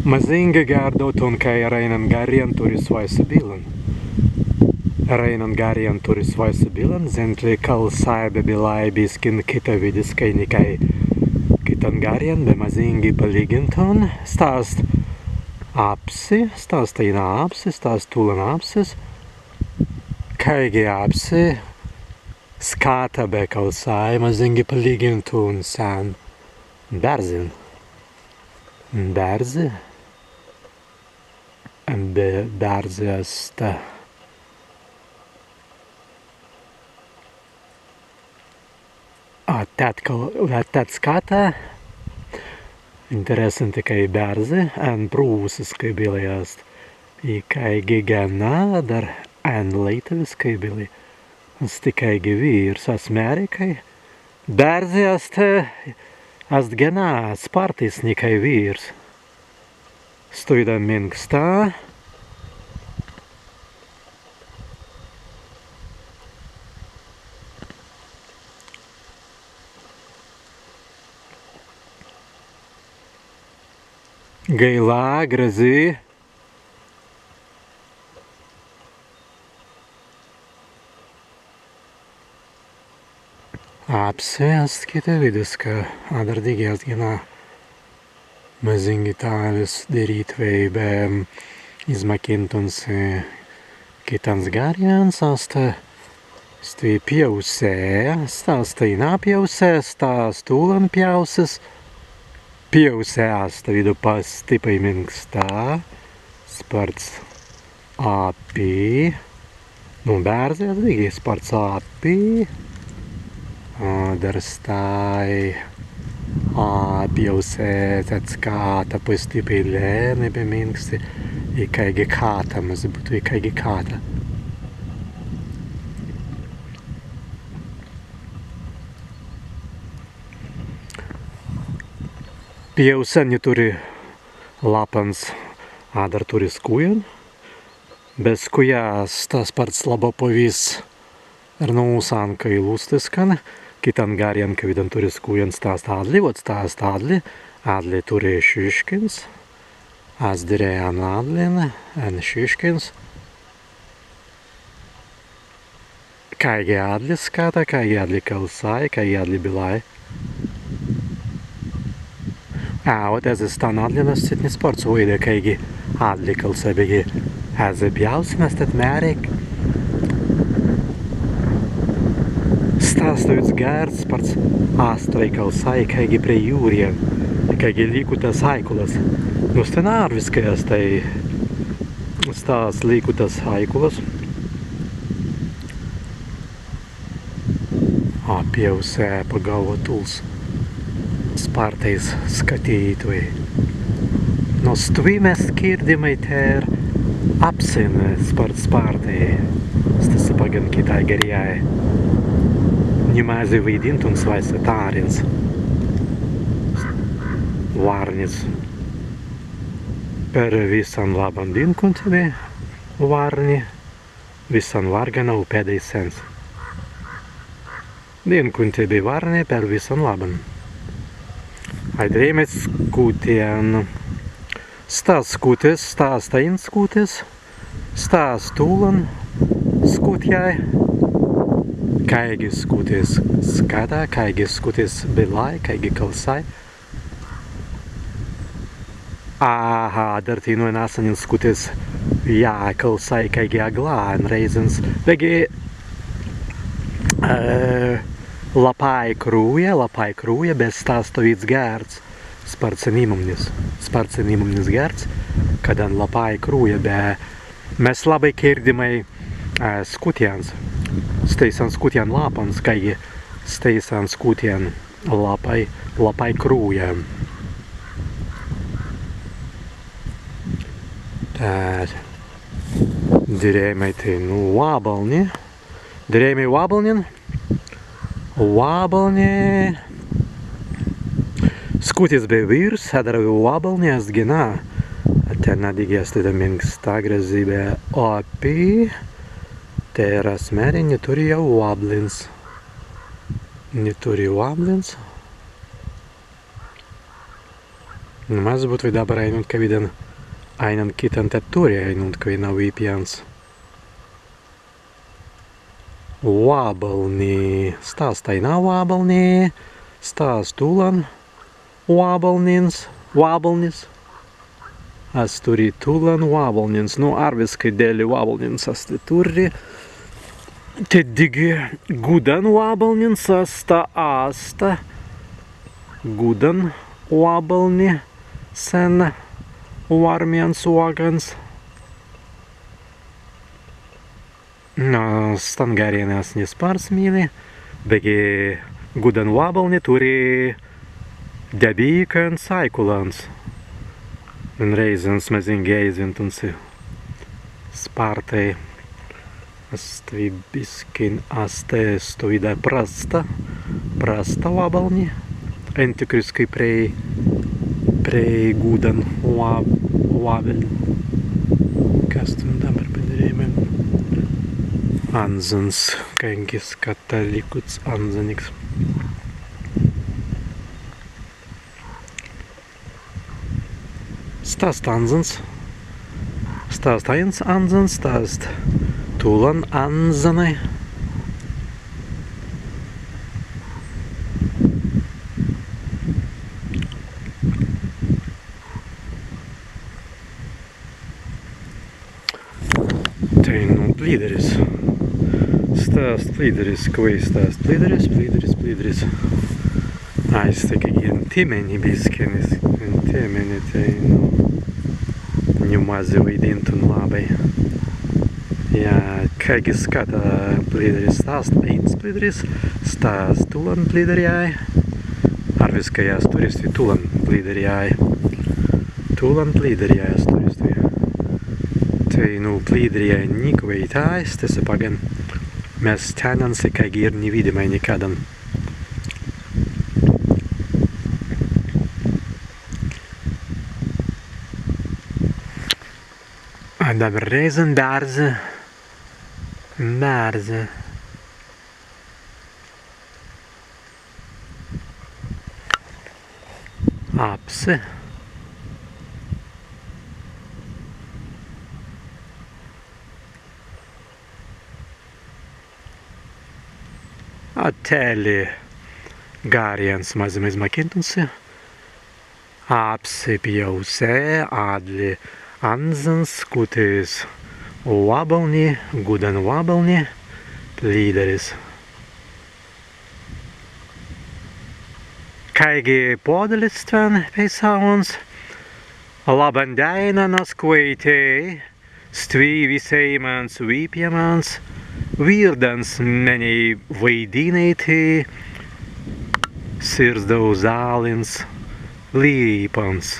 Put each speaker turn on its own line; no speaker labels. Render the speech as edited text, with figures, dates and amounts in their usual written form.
Mazinga gārdot un kai reinan garien turis vaisa bilan. Reinan garien turis vaisa bilan, zentli kal saibe bilai biskin kita vidis kai nikai kitan garien be mazingi paliginton, stāst apsi, stāstīna apsi, stāst tulan apsis, kaigi apsi, skata be kal sai mazingi paliginton san berzin. Berzi? Berzi asta. Tad skata. Interesanti, kai berzi, en prūsis, kai bilijast. I kai gigana, dar en leitavis, kai bili. Stikai vīrs, asmērikai. Berzi ast gana spartisnikai vīrs. Stoida minkstā. Gailā, grazī. Apsēst kita vidus, ka adardīgi ast gana mazingi tāvis derītvei be izmakintuns kitans gariens, asta stī pjausē, stāstīnā pjausē, stāst tūlan pjauses, pjausē asta vidu pas tipai minkstā, sparts api, nu bērzi atdīgi, sparts api, dar stāj pjausē, tad skāta pas tipai lēni be minksti, i kaigi kāta, maz būtu i kaigi kāta. Pjausēni turi lapans, dar turi skujan, bez skujās tas parts labo pavis ar nūsān, ka ilustiskan, kitan garien, ka vidan turi skujan stāst adli, vot stāst adli turi šiškins, azdirējan adlina, en šiškins, kaigi adli skata, kaigi adli kalsai, kaigi adli bilai. Ot ez stan adlinas citni sports uide, kaigi adli kalsai, begi ez pjausinas, tad mērik. Stāstojuts gērts parts astrai kalsai, kaigi prie jūriem, kaigi līkutas aikulas. Nu stenārviskajās tai stāst līkutas aikulas. Pjausē pagalvo tuls. Spārtais skatītoji. No stvīmē skirdimai tēr apsine spārtai. Tas pagan kitai garjai. Nimāzi vīdintuns vaisa tārins. Vārnis. Per visan laban dinkuntivi vārni. Visan vārgana upēdai sens. Dinkuntivi vārni per visan laban. Aidrēmēt skūtien. Stāst skūties, stāst ain skūties. Stāst tūlan skūtjai. Kaigi skūties skatā, kaigi skūties bilai, kaigi kalsai. Dar tī no nāsaņin skūties jā, kalsai, kaigi aglān reizens. Vegi lapai krūja, bez stāstovīts gērts. Sparcenīmumnis gērts, kadan lapai krūja, be mēs labai kirdimai skūtiens. Steisan skūtien lapans, kaigi steisan skūtien lapai krūja. Tād. Dirēmai tai, vābalni. Dirēmai vābalnin. Vābalni. Skūties bija vīrs, sadara vābalni, ast gina. Ten nadīgies tada minkstā grezībē api. Tēras mēri neturi jau vāblins. Mas būtu dabar ainult kaviden einen kiten tetturi ainult kavina viipians. Vabalni. Stāstainā vabalni. Stāstulan vabalnins. Vabalnis. Asturi tulan vabalnins. Nu arviski dēļ vabalnins asti turri. Te digi gudan vabalnins asta asta. Gudan vabalni. Sen varmiens vagans. Stangarienās nespārsmīli, begi gudan vabalni turi debīkan saikulans. Un reizens mazingi eizintunsi spārtai. Astvi biskin aste stovida prasta vabalni. Antikriskai prei gudan vabalni. Kas tu dabar padarījumiem? Anzans, kankis katalikuts anzaniks. Stāst anzans. Stāst ains anzans, stāst tulan anzanai. Tai nu plīderis. Stāst plīderis, ko stāst plīderis. Es tikai gan timeni biskenis. Timeni tai, nu mazi vaidintu labai. Jā, kaigi skata plīderis stāst eins plīderis, stāst tulan plīderijai. Arviskajās turisti tulan plīderijai. Tulan plīderijai turisti. Tai, nu, plīderijai niko veitājs, tas pagan. Mēs ķēnansi, kaigi ir nevidimai nikadan. Dabar reizen dārze. Apse. Atēli gāriens mazam izmakintunsi. Apse pjausē, adli anzans, kutis vabalni, gudan vabalni, plīderis. Kaigi podelis tven peisauns, labandaina naskveitei, stvi viseimans vīpjamans, virdans meni vaidinēti, sirdsdau zālins, līpans.